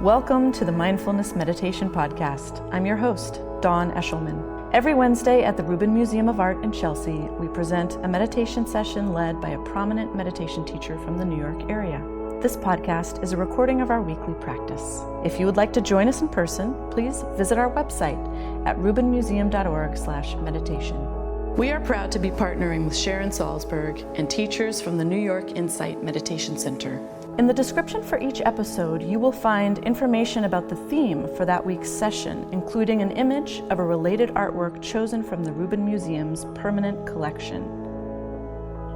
Welcome to the Mindfulness Meditation Podcast. I'm your host, Dawn Eshelman. Every Wednesday at the Rubin Museum of Art in Chelsea, we present a meditation session led by a prominent meditation teacher from the New York area. This podcast is a recording of our weekly practice. If you would like to join us in person, please visit our website at rubinmuseum.org/meditation. We are proud to be partnering with Sharon Salzberg and teachers from the New York Insight Meditation Center. In the description for each episode, you will find information about the theme for that week's session, including an image of a related artwork chosen from the Rubin Museum's permanent collection.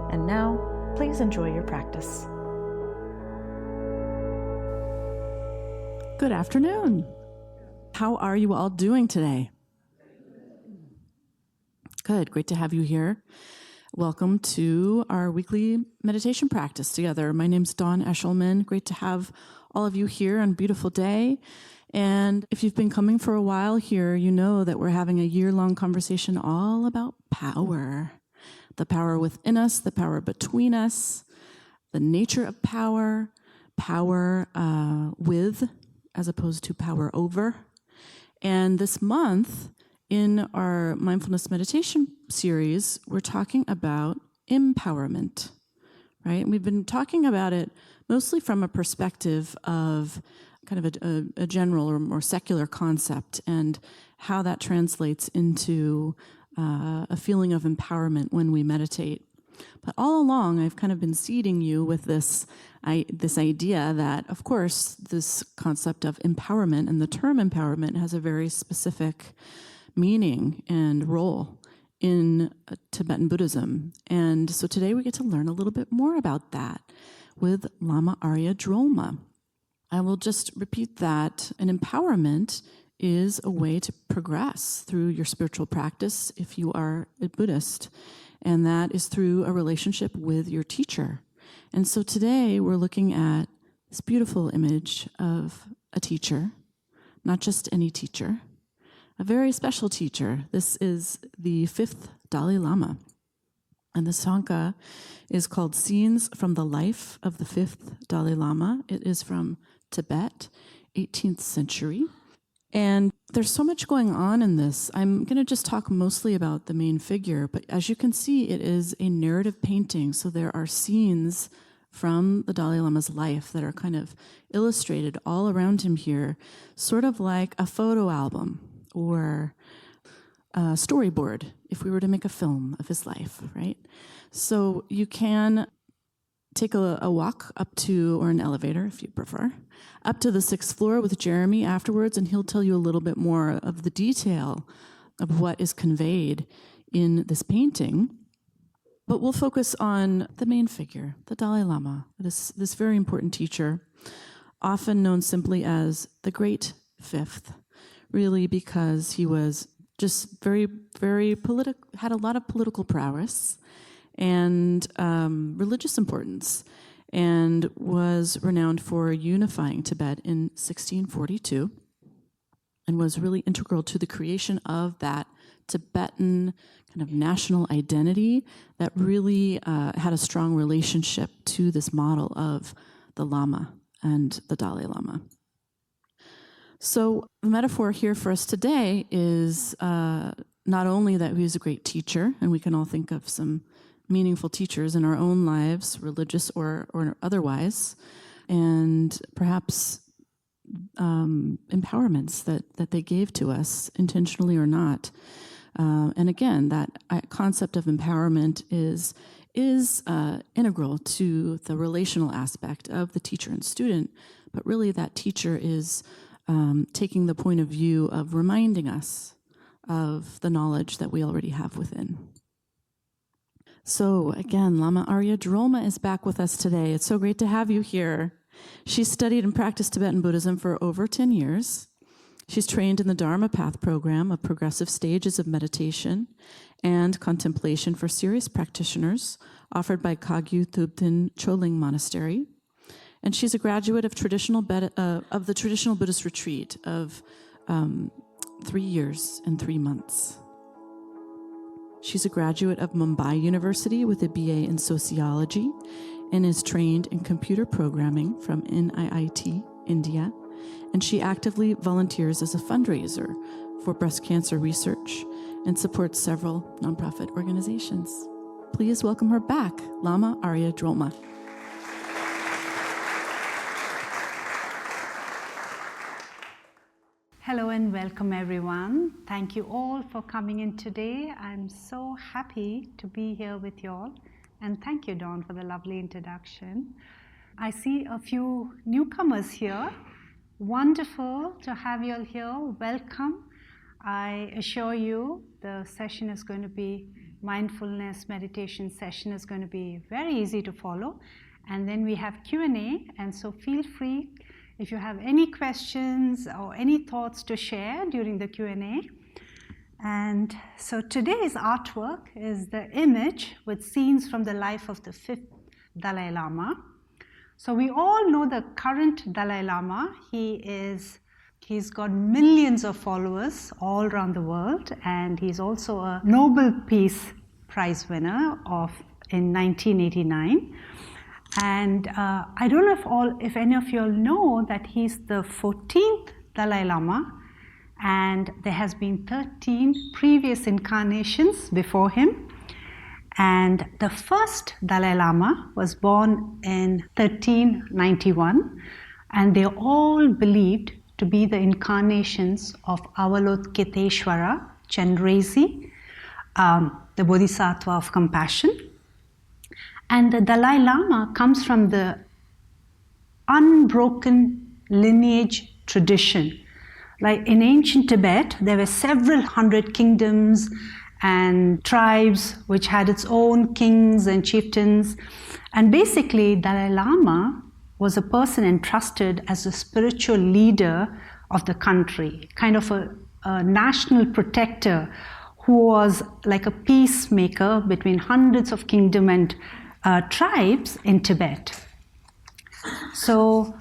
And now, please enjoy your practice. Good afternoon. How are you all doing today? Good, great to have you here. Welcome to our weekly meditation practice together. My name's Dawn Eshelman. Great to have all of you here on a beautiful day. And if you've been coming for a while here, you know that we're having a year-long conversation all about power. The power within us, the power between us, the nature of power, power with as opposed to power over. And this month, in our mindfulness meditation series, we're talking about empowerment, right? And we've been talking about it mostly from a perspective of kind of a general or more secular concept and how that translates into a feeling of empowerment when we meditate. But all along, I've kind of been seeding you with this idea that, of course, this concept of empowerment and the term empowerment has a very specific meaning and role in Tibetan Buddhism. And so today we get to learn a little bit more about that with Lama Aria Drolma. I will just repeat that an empowerment is a way to progress through your spiritual practice if you are a Buddhist, and that is through a relationship with your teacher. And so today we're looking at this beautiful image of a teacher, not just any teacher, a very special teacher. This is the 5th Dalai Lama. And the Sanka is called Scenes from the Life of the 5th Dalai Lama. It is from Tibet, 18th century. And there's so much going on in this. I'm going to just talk mostly about the main figure, but as you can see, it is a narrative painting. So there are scenes from the Dalai Lama's life that are kind of illustrated all around him here, sort of like a photo album or a storyboard if we were to make a film of his life, right? So you can take a walk up to, or an elevator if you prefer, up to the 6th floor with Jeremy afterwards, and he'll tell you a little bit more of the detail of what is conveyed in this painting. But we'll focus on the main figure, the Dalai Lama, this very important teacher, often known simply as the Great Fifth, really because he was just very, very had a lot of political prowess and religious importance, and was renowned for unifying Tibet in 1642, and was really integral to the creation of that Tibetan kind of national identity that really had a strong relationship to this model of the Lama and the Dalai Lama. So the metaphor here for us today is not only that he was a great teacher, and we can all think of some meaningful teachers in our own lives, religious or otherwise, and perhaps empowerments that they gave to us, intentionally or not. And again, that concept of empowerment is integral to the relational aspect of the teacher and student, but really that teacher is taking the point of view of reminding us of the knowledge that we already have within. So again, Lama Aria Drolma is back with us today. It's so great to have you here. She's studied and practiced Tibetan Buddhism for over 10 years. She's trained in the Dharma Path program of progressive stages of meditation and contemplation for serious practitioners offered by Kagyu Thubten Choling Monastery. And she's a graduate of the traditional Buddhist retreat of 3 years and 3 months. She's a graduate of Mumbai University with a BA in sociology and is trained in computer programming from NIIT, India, and she actively volunteers as a fundraiser for breast cancer research and supports several nonprofit organizations. Please welcome her back, Lama Aria Drolma. Hello and welcome everyone. Thank you all for coming in today. I'm so happy to be here with you all. And thank you, Dawn, for the lovely introduction. I see a few newcomers here. Wonderful to have you all here. Welcome. I assure you the session is going to be mindfulness meditation session is going to be very easy to follow. And then we have Q&A, and so feel free if you have any questions or any thoughts to share during the Q&A. And so today's artwork is the image with scenes from the life of the 5th Dalai Lama. So we all know the current Dalai Lama. He's got millions of followers all around the world, and he's also a Nobel Peace Prize winner in 1989. And I don't know if any of you all know that he's the 14th Dalai Lama, and there has been 13 previous incarnations before him. And the first Dalai Lama was born in 1391, and they're all believed to be the incarnations of Avalokiteshvara Chenrezig, the Bodhisattva of compassion. And the Dalai Lama comes from the unbroken lineage tradition. Like in ancient Tibet, there were several hundred kingdoms and tribes which had its own kings and chieftains. And basically, Dalai Lama was a person entrusted as a spiritual leader of the country, kind of a national protector who was like a peacemaker between hundreds of kingdoms and tribes in Tibet. So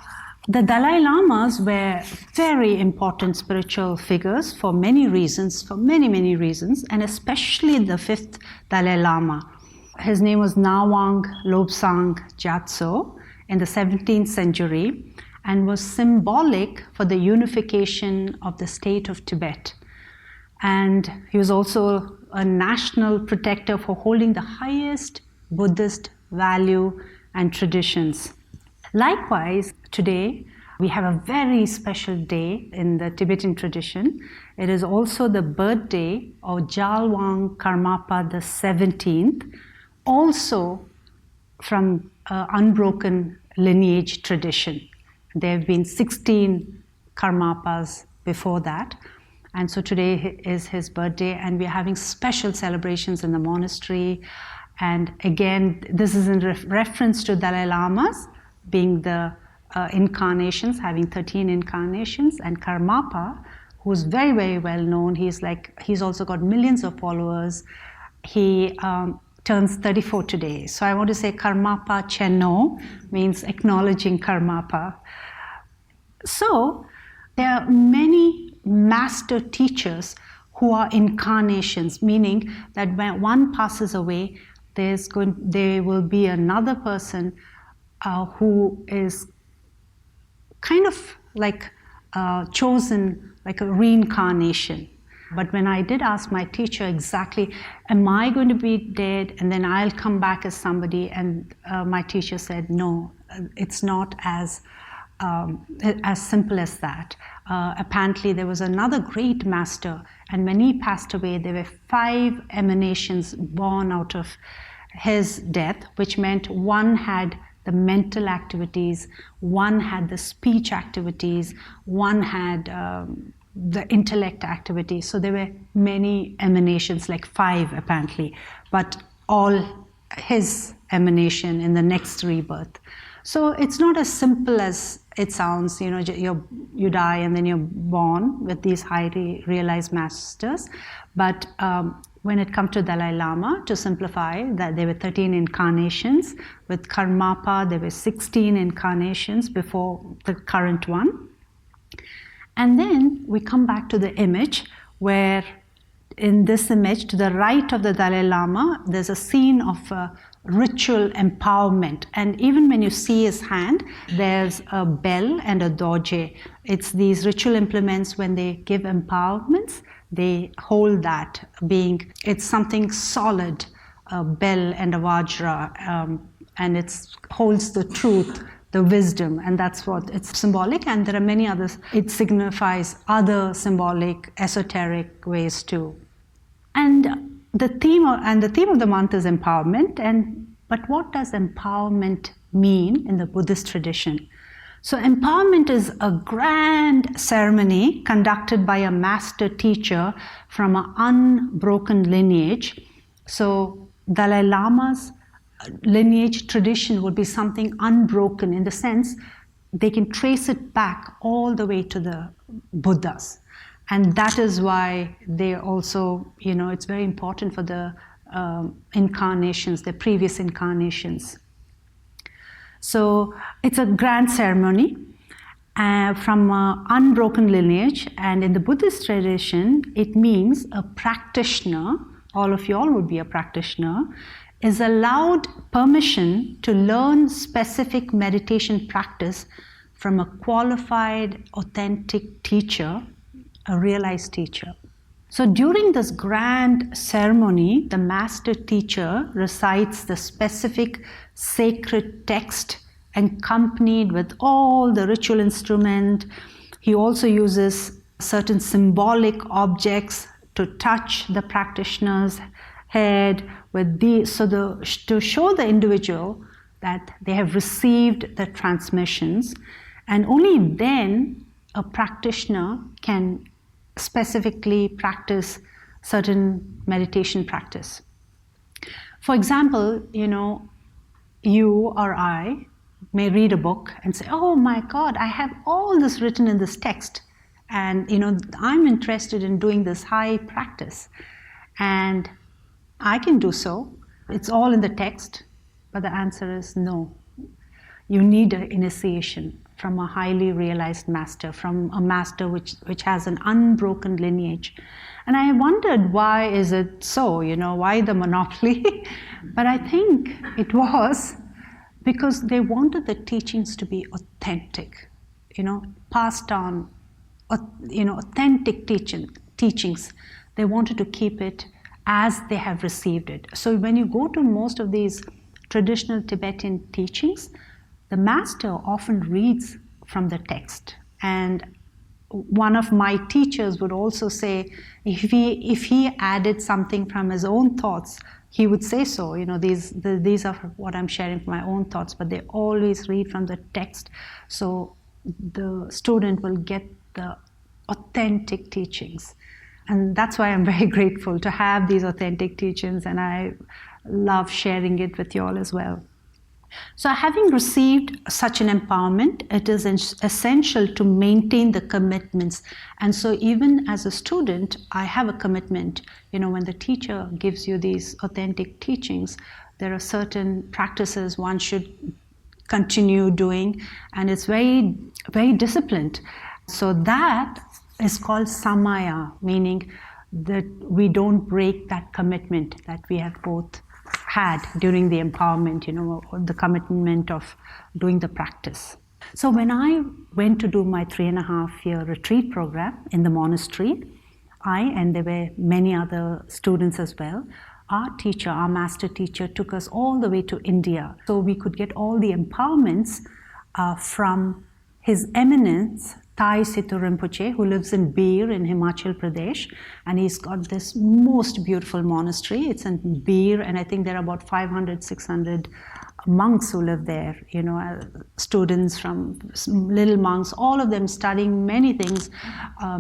the Dalai Lamas were very important spiritual figures for many reasons, many reasons, and especially the 5th Dalai Lama. His name was Nawang Lobsang Gyatso in the 17th century and was symbolic for the unification of the state of Tibet. And he was also a national protector for holding the highest Buddhist value and traditions. Likewise, today we have a very special day in the Tibetan tradition. It is also the birthday of Jalwang Karmapa the 17th, also from unbroken lineage tradition. There have been 16 Karmapas before that. And so today is his birthday, and we're having special celebrations in the monastery. And again, this is in reference to Dalai Lamas being the incarnations, having 13 incarnations, and Karmapa, who's very, very well known. He's also got millions of followers. He turns 34 today. So I want to say Karmapa Chenno means acknowledging Karmapa. So there are many master teachers who are incarnations, meaning that when one passes away, there will be another person who is kind of like chosen, like a reincarnation. But when I did ask my teacher exactly, am I going to be dead and then I'll come back as somebody? And my teacher said, no, it's not as simple as that. Apparently there was another great master, and when he passed away, there were 5 emanations born out of his death, which meant one had the mental activities, one had the speech activities, one had the intellect activities. So there were many emanations, like 5 apparently, but all his emanation in the next rebirth. So it's not as simple as it sounds, you die and then you're born with these highly realized masters. But when it comes to Dalai Lama, to simplify, that there were 13 incarnations. With Karmapa, there were 16 incarnations before the current one. And then we come back to the image where in this image, to the right of the Dalai Lama, there's a scene of ritual empowerment. And even when you see his hand, there's a bell and a doje. It's these ritual implements. When they give empowerments, they hold that being, it's something solid, a bell and a vajra, and it holds the truth, the wisdom, and that's what it's symbolic. And there are many others. It signifies other symbolic, esoteric ways too. And the theme of the month is empowerment. But what does empowerment mean in the Buddhist tradition? So empowerment is a grand ceremony conducted by a master teacher from an unbroken lineage. So Dalai Lama's lineage tradition would be something unbroken, in the sense they can trace it back all the way to the Buddhas. And that is why they also, it's very important for the incarnations, the previous incarnations. So it's a grand ceremony from an unbroken lineage. And in the Buddhist tradition, it means a practitioner, all of y'all would be a practitioner, is allowed permission to learn specific meditation practice from a qualified, authentic teacher, a realized teacher. So during this grand ceremony, the master teacher recites the specific sacred text accompanied with all the ritual instrument. He also uses certain symbolic objects to touch the practitioner's head to show the individual that they have received the transmissions, and only then a practitioner can specifically practice certain meditation practice. For example, you or I may read a book and say, oh my God, I have all this written in this text, and I'm interested in doing this high practice, and I can do so. It's all in the text, but the answer is no. You need an initiation from a highly realized master, from a master which has an unbroken lineage. And I wondered, why is it so? Why the monopoly? But I think it was because they wanted the teachings to be authentic, passed on, authentic teachings. They wanted to keep it as they have received it. So when you go to most of these traditional Tibetan teachings, the master often reads from the text. And one of my teachers would also say, if he added something from his own thoughts, he would say so. These are what I'm sharing from my own thoughts, but they always read from the text. So the student will get the authentic teachings. And that's why I'm very grateful to have these authentic teachings, and I love sharing it with you all as well. So having received such an empowerment, it is essential to maintain the commitments. And so even as a student, I have a commitment. When the teacher gives you these authentic teachings, there are certain practices one should continue doing, and it's very, very disciplined. So that is called samaya, meaning that we don't break that commitment that we have both had during the empowerment, the commitment of doing the practice. So when I went to do my 3.5-year retreat program in the monastery, and there were many other students as well, our master teacher took us all the way to India. So we could get all the empowerments from His Eminence, Thai Situ Rinpoche, who lives in Bir in Himachal Pradesh, and he's got this most beautiful monastery. It's in Bir, and I think there are about 500, 600 monks who live there, students from little monks, all of them studying many things,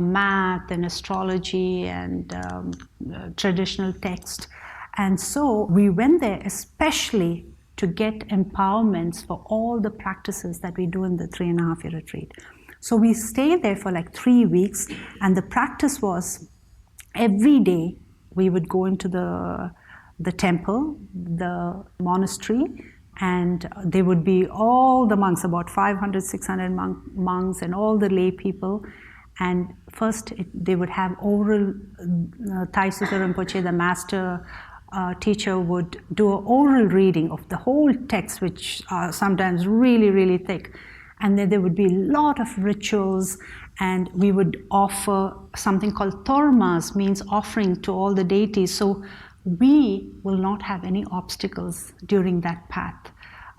math and astrology and traditional text. And so we went there especially to get empowerments for all the practices that we do in the 3.5-year retreat. So we stayed there for like 3 weeks, and the practice was every day we would go into the temple, the monastery, and there would be all the monks, about 500, 600 monks and all the lay people. And first they would have oral, Thai Sutta Rinpoche, the master, teacher would do an oral reading of the whole text, which are sometimes really, really thick. And then there would be a lot of rituals, and we would offer something called Drolma, means offering to all the deities. So we will not have any obstacles during that path.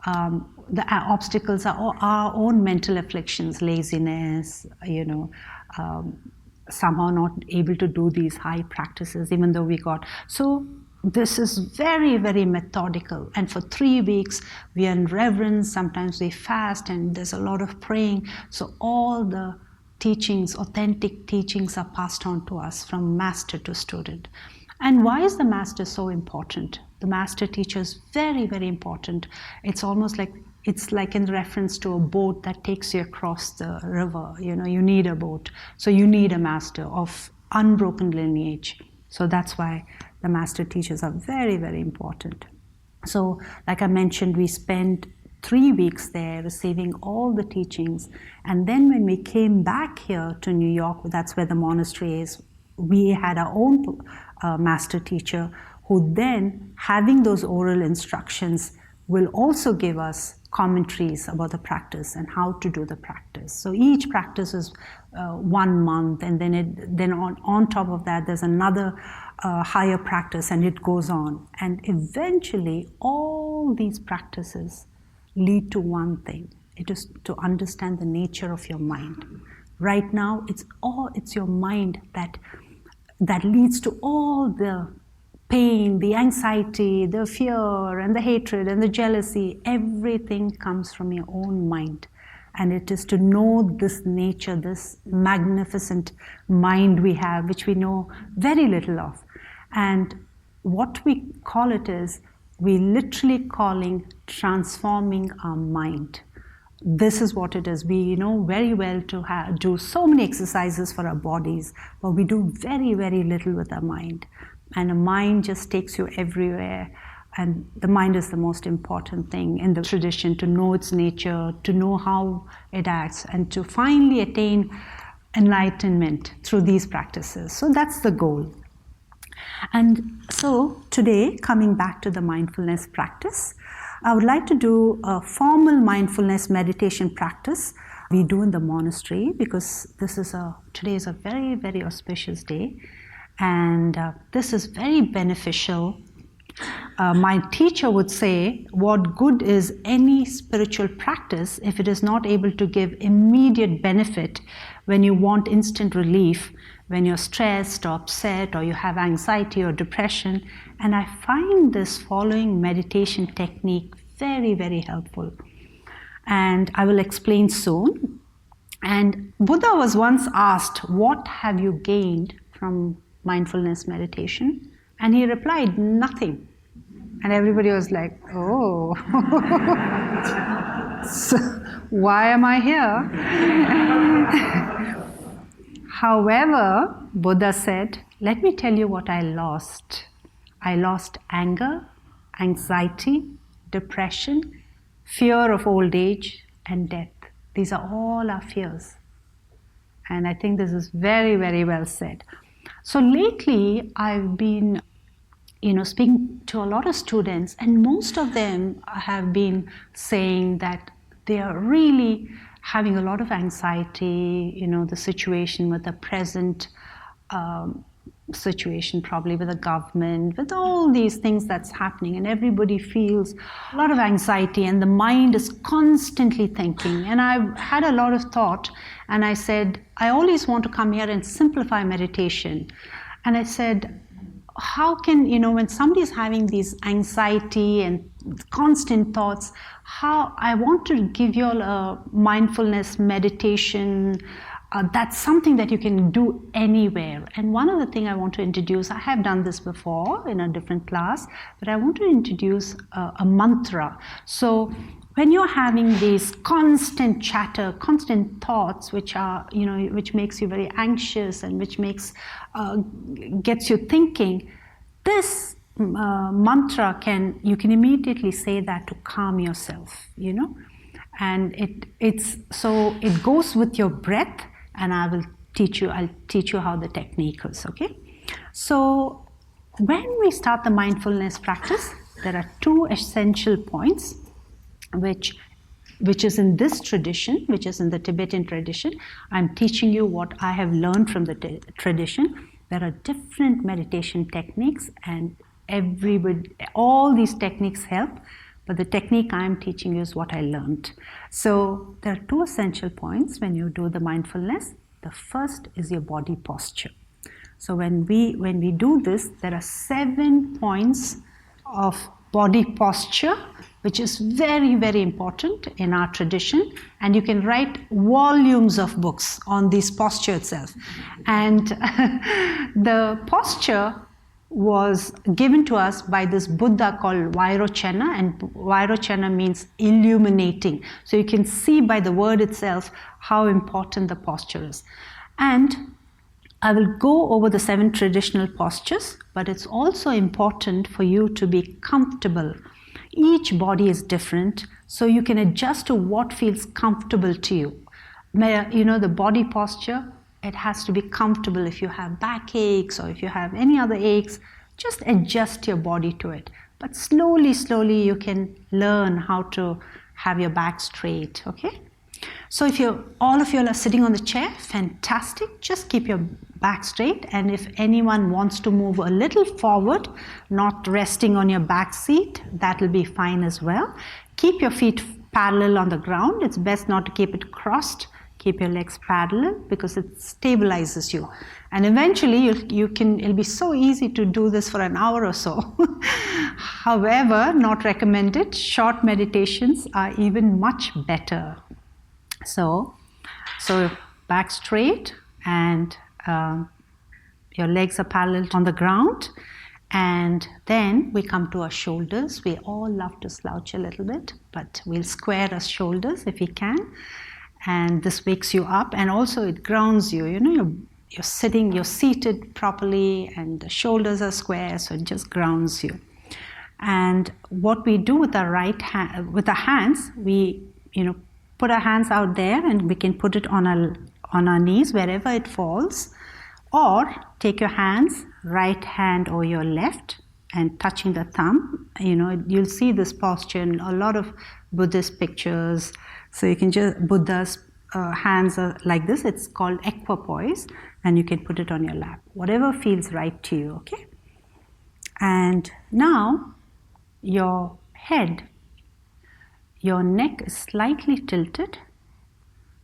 The obstacles are our own mental afflictions, laziness, somehow not able to do these high practices, even though we got. So this is very, very methodical. And for 3 weeks, we are in reverence. Sometimes we fast, and there's a lot of praying. So all the teachings, authentic teachings, are passed on to us from master to student. And why is the master so important? The master teacher is very, very important. It's almost like, it's like in reference to a boat that takes you across the river. You need a boat. So you need a master of unbroken lineage. So that's why the master teachers are very, very important. So like I mentioned, we spent 3 weeks there receiving all the teachings. And then when we came back here to New York, that's where the monastery is, we had our own master teacher who then, having those oral instructions, will also give us commentaries about the practice and how to do the practice. So each practice is 1 month, and then on top of that there's another higher practice, and it goes on. And eventually all these practices lead to one thing. It is to understand the nature of your mind. Right now it's your mind that leads to all the pain, the anxiety, the fear, and the hatred, and the jealousy. Everything comes from your own mind. And it is to know this nature, this magnificent mind we have, which we know very little of. And what we call it is, we literally calling transforming our mind. This is what it is. We know very well to do so many exercises for our bodies, but we do very, very little with our mind. And a mind just takes you everywhere. And the mind is the most important thing in the tradition, to know its nature, to know how it acts, and to finally attain enlightenment through these practices. So that's the goal. And so today, coming back to the mindfulness practice, I would like to do a formal mindfulness meditation practice we do in the monastery, because today is a very, very auspicious day. And this is very beneficial. My teacher would say, what good is any spiritual practice if it is not able to give immediate benefit when you want instant relief, when you're stressed or upset, or you have anxiety or depression. And I find this following meditation technique very, very helpful. And I will explain soon. And Buddha was once asked, what have you gained from mindfulness meditation? And he replied, nothing. And everybody was like, oh, so why am I here? However, Buddha said, let me tell you what I lost. I lost anger, anxiety, depression, fear of old age, and death. These are all our fears. And I think this is very, very well said. So lately, I've been speaking to a lot of students, and most of them have been saying that they are really having a lot of anxiety, the situation with the present situation, probably with the government, with all these things that's happening, and everybody feels a lot of anxiety, and the mind is constantly thinking. And I've had a lot of thought, and I said, I always want to come here and simplify meditation. And I said, how can, when somebody is having these anxiety and constant thoughts, how I want to give you all a mindfulness meditation that's something that you can do anywhere. And one of the things I want to introduce, I have done this before in a different class, but I want to introduce a mantra. So when you're having these constant chatter, constant thoughts, which are, which makes you very anxious and which gets you thinking, this mantra you can immediately say that to calm yourself, and it goes with your breath, and I'll teach you how the technique is, okay? So when we start the mindfulness practice, there are two essential points which is in this tradition, which is in the Tibetan tradition. I'm teaching you what I have learned from the tradition. There are different meditation techniques, and all these techniques help, but the technique I'm teaching you is what I learned. So there are two essential points when you do the mindfulness. The first is your body posture. So when we do this, there are 7 points of body posture, which is very, very important in our tradition, and you can write volumes of books on this posture itself. And the posture was given to us by this Buddha called Vairochana, and Vairochana means illuminating. So you can see by the word itself how important the posture is. And I will go over the 7 traditional postures, but it's also important for you to be comfortable. Each body is different, so you can adjust to what feels comfortable to you. The body posture, it has to be comfortable. If you have backaches or if you have any other aches, just adjust your body to it. But slowly, slowly you can learn how to have your back straight, okay? So if all of you are sitting on the chair, fantastic. Just keep your back straight, and if anyone wants to move a little forward, not resting on your back seat, that will be fine as well. Keep your feet parallel on the ground. It's best not to keep it crossed. Keep your legs parallel because it stabilizes you. And eventually it'll be so easy to do this for an hour or so. However, not recommended. Short meditations are even much better. So back straight, and your legs are parallel on the ground, and then we come to our shoulders. We all love to slouch a little bit, but we'll square our shoulders if we can, and this wakes you up, and also it grounds you. You're seated properly, and the shoulders are square, so it just grounds you. And what we do with our right hand, with our hands, we put our hands out there, and we can put it on our knees wherever it falls, or take your hands, right hand over your left, and touching the thumb. You'll see this posture in a lot of Buddhist pictures. So you can just, Buddha's hands are like this. It's called equipoise, and you can put it on your lap. Whatever feels right to you, okay? And now, your head, your neck is slightly tilted,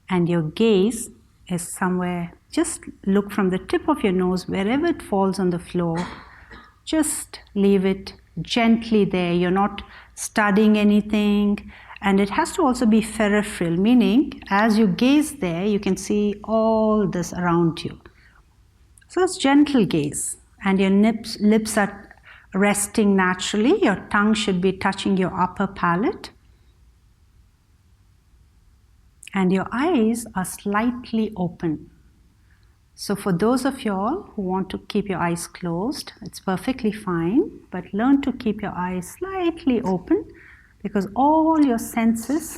and your gaze is somewhere. Just look from the tip of your nose, wherever it falls on the floor, just leave it gently there. You're not studying anything, and it has to also be peripheral, meaning as you gaze there, you can see all this around you. So it's gentle gaze, and your lips are resting naturally. Your tongue should be touching your upper palate. And your eyes are slightly open. So for those of y'all who want to keep your eyes closed, it's perfectly fine, but learn to keep your eyes slightly open, because all your senses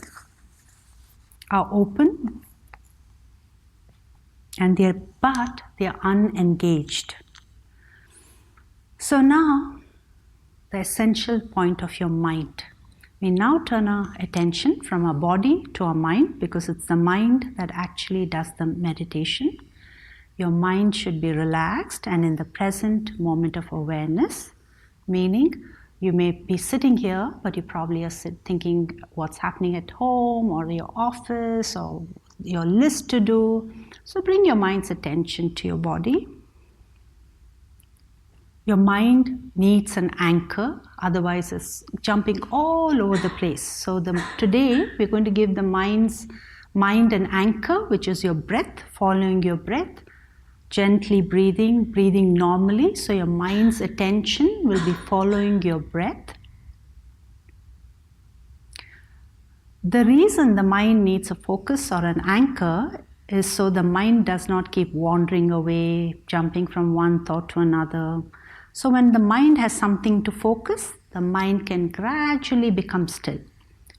are open, and but they're unengaged. So now, the essential point of your mind. We now turn our attention from our body to our mind, because it's the mind that actually does the meditation. Your mind should be relaxed and in the present moment of awareness, meaning you may be sitting here, but you probably are thinking what's happening at home or your office or your list to do. So bring your mind's attention to your body. Your mind needs an anchor, otherwise it's jumping all over the place. So today we're going to give the mind an anchor, which is your breath, following your breath, gently breathing normally. So your mind's attention will be following your breath. The reason the mind needs a focus or an anchor is so the mind does not keep wandering away, jumping from one thought to another. So when the mind has something to focus, the mind can gradually become still.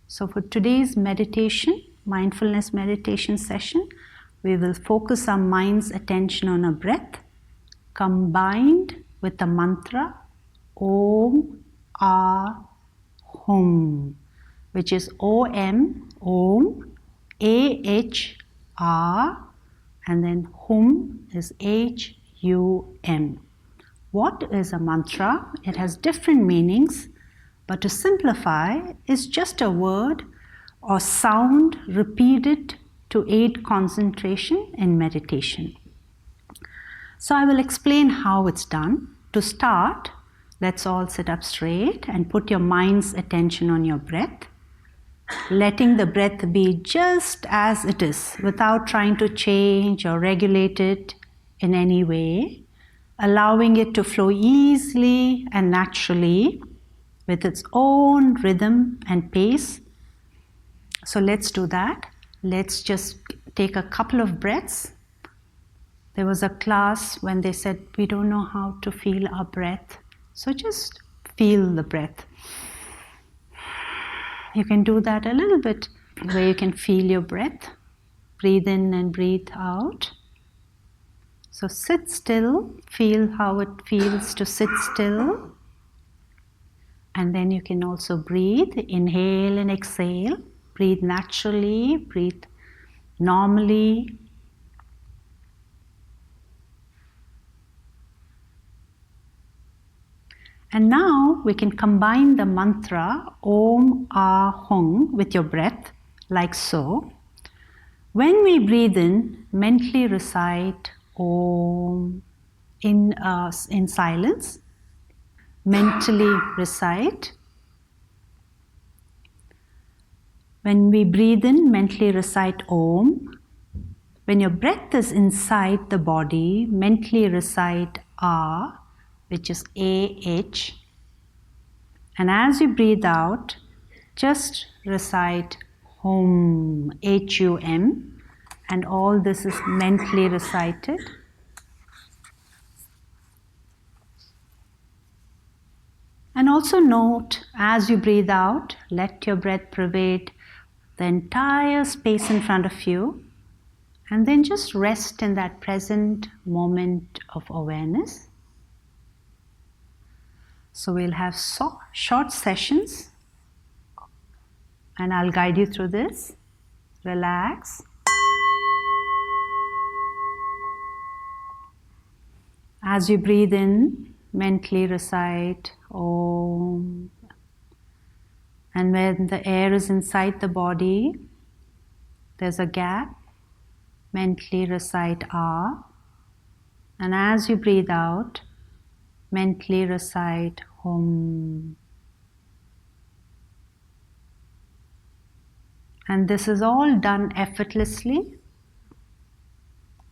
So for today's meditation, mindfulness meditation session, we will focus our mind's attention on a breath combined with the mantra Om, Ah, Hum, which is O-M, Om, A-H-R, and then Hum is H-U-M. What is a mantra? It has different meanings, but to simplify, it's just a word or sound repeated to aid concentration in meditation. So I will explain how it's done. To start, let's all sit up straight and put your mind's attention on your breath, letting the breath be just as it is without trying to change or regulate it in any way, allowing it to flow easily and naturally with its own rhythm and pace. So let's do that. Let's just take a couple of breaths. There was a class when they said we don't know how to feel our breath. So just feel the breath. You can do that a little bit where you can feel your breath. Breathe in and breathe out. So sit still, feel how it feels to sit still. And then you can also breathe, inhale and exhale. Breathe naturally, breathe normally. And now we can combine the mantra Om, Ah, Hum with your breath, like so. When we breathe in, mentally recite Om in silence. Mentally recite. When we breathe in, mentally recite Om. When your breath is inside the body, mentally recite Ah, which is A-H. And as you breathe out, just recite Hum, H-U-M. And all this is mentally recited. And also note, as you breathe out, let your breath pervade the entire space in front of you. And then just rest in that present moment of awareness. So we'll have short sessions. And I'll guide you through this. Relax. As you breathe in, mentally recite Om. And when the air is inside the body, there's a gap. Mentally recite Ah. And as you breathe out, mentally recite Hum. And this is all done effortlessly.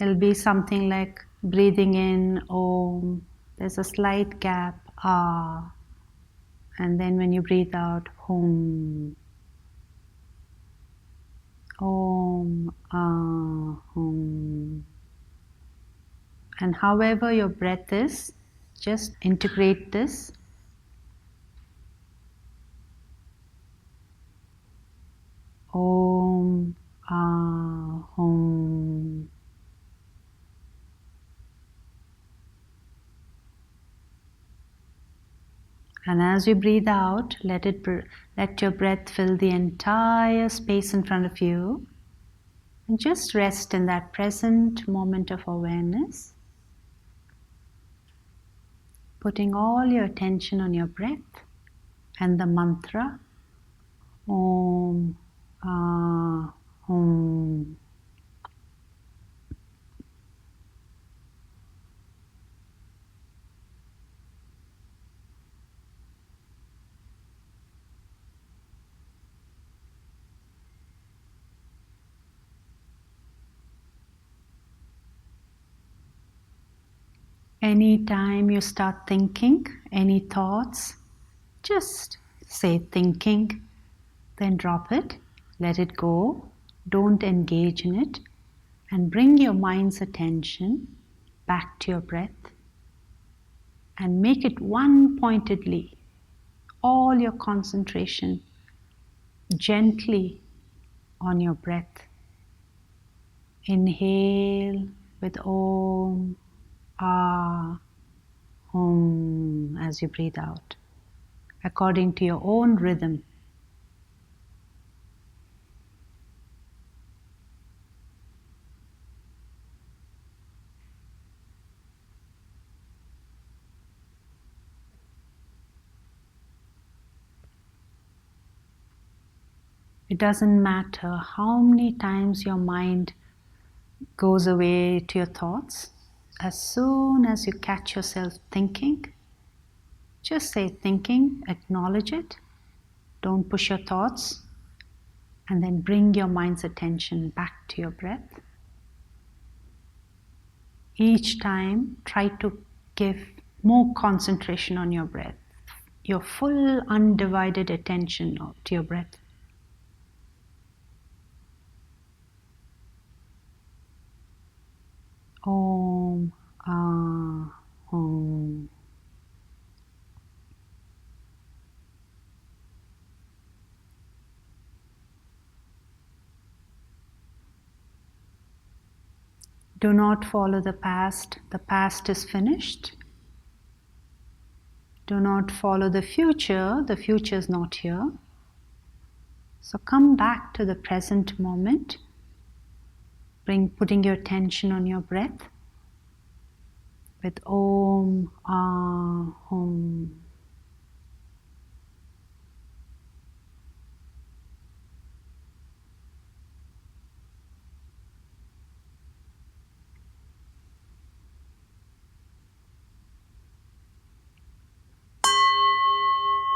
It'll be something like breathing in Om. There's a slight gap, Ah. And then when you breathe out, Hum. Om, Ah, Hum. And however your breath is, just integrate this. Om, Ah, Hum. And as you breathe out, let your breath fill the entire space in front of you. And just rest in that present moment of awareness. Putting all your attention on your breath and the mantra Om, Ah, Hum. Anytime you start thinking, any thoughts, just say thinking, then drop it, let it go, don't engage in it, and bring your mind's attention back to your breath and make it one-pointedly, all your concentration gently on your breath. Inhale with Om, Ah, hum as you breathe out, according to your own rhythm. It doesn't matter how many times your mind goes away to your thoughts. As soon as you catch yourself thinking, just say thinking, acknowledge it. Don't push your thoughts, and then bring your mind's attention back to your breath. Each time, try to give more concentration on your breath, your full undivided attention to your breath. Om, ah, hum. Do not follow the past. The past is finished. Do not follow the future. The future is not here. So come back to the present moment. Putting your attention on your breath with Om, Ah, Hum.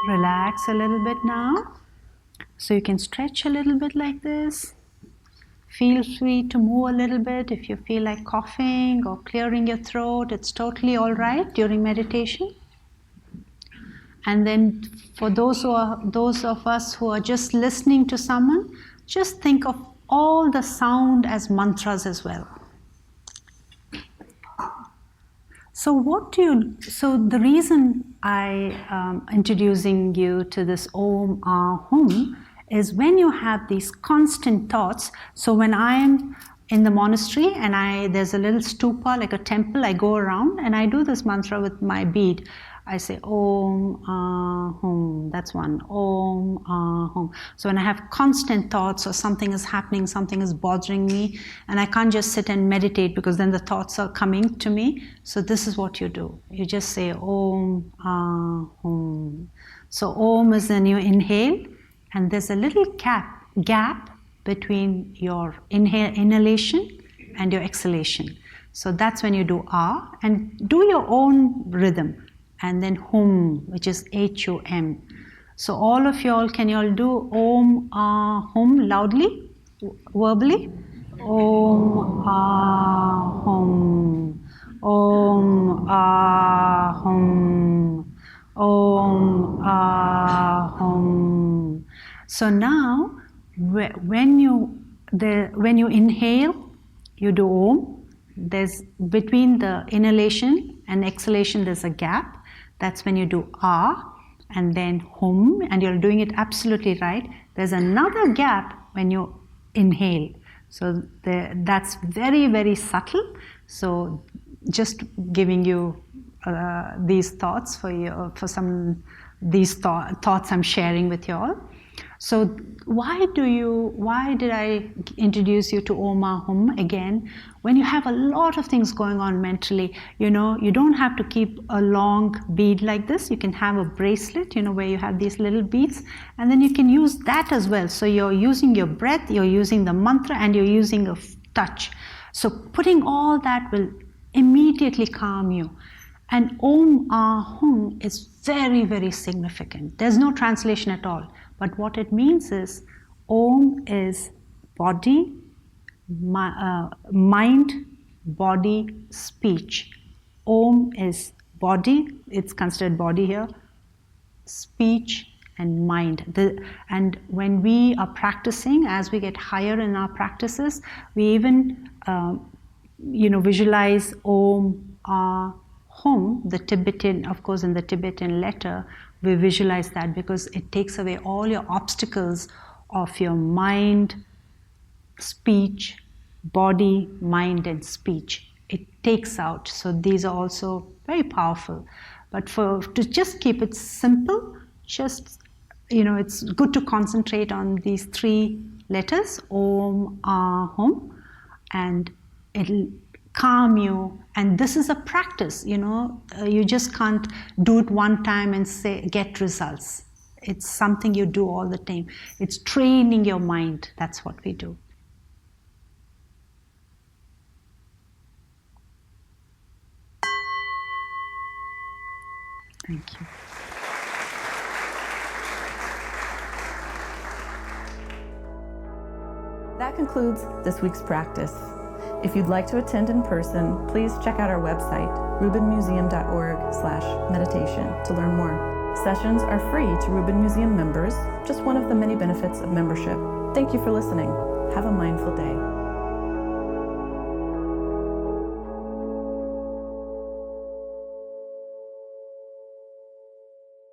Relax a little bit now. So you can stretch a little bit like this. Feel free to move a little bit if you feel like coughing or clearing your throat. It's totally all right during meditation. And then for those of us who are just listening to someone, just think of all the sound as mantras as well. So the reason I introducing you to this Om, Ah, Hum is when you have these constant thoughts. So when I'm in the monastery and there's a little stupa, like a temple, I go around and I do this mantra with my bead. I say Om, Ah, Hum. That's one. Om, Ah, Hum. So when I have constant thoughts or something is happening, something is bothering me, and I can't just sit and meditate because then the thoughts are coming to me. So this is what you do. You just say Om, Ah, Hum. So Om is when you inhale, and there's a little gap between your inhalation and your exhalation. So that's when you do Ah, and do your own rhythm. And then Hum, which is H-U-M. So all of y'all, can you all do Om, Ah, Hum loudly, verbally? Om, Ah, Hum. Om, Ah, Hum. Om, Ah, Hum. So now, when you inhale, you do Om. There's between the inhalation and exhalation, there's a gap. That's when you do Ah, and then Hum, and you're doing it absolutely right. There's another gap when you inhale. So that's very, very subtle. So just giving you these thoughts these thoughts I'm sharing with you all. So why did I introduce you to Om, Ah, Hum again? When you have a lot of things going on mentally, you don't have to keep a long bead like this. You can have a bracelet, where you have these little beads, and then you can use that as well. So you're using your breath, you're using the mantra, and you're using a touch. So putting all that will immediately calm you. And Om, Ah, Hum is very, very significant. There's no translation at all. But what it means is, Om is body, mind, body, speech. Om is body, it's considered body here, speech and mind. And when we are practicing, as we get higher in our practices, we even visualize Om, Ah, Hum, the Tibetan, of course, in the Tibetan letter, we visualize that because it takes away all your obstacles of your mind, speech, body, mind, and speech. it takes out. So these are also very powerful. But to just keep it simple, it's good to concentrate on these 3 letters, Om, Hum, and it'll calm you. And this is a practice, you just can't do it one time and get results. It's something you do all the time. It's training your mind. That's what we do. Thank you. That concludes this week's practice. If you'd like to attend in person, please check out our website, rubinmuseum.org/meditation, to learn more. Sessions are free to Rubin Museum members, just one of the many benefits of membership. Thank you for listening. Have a mindful day.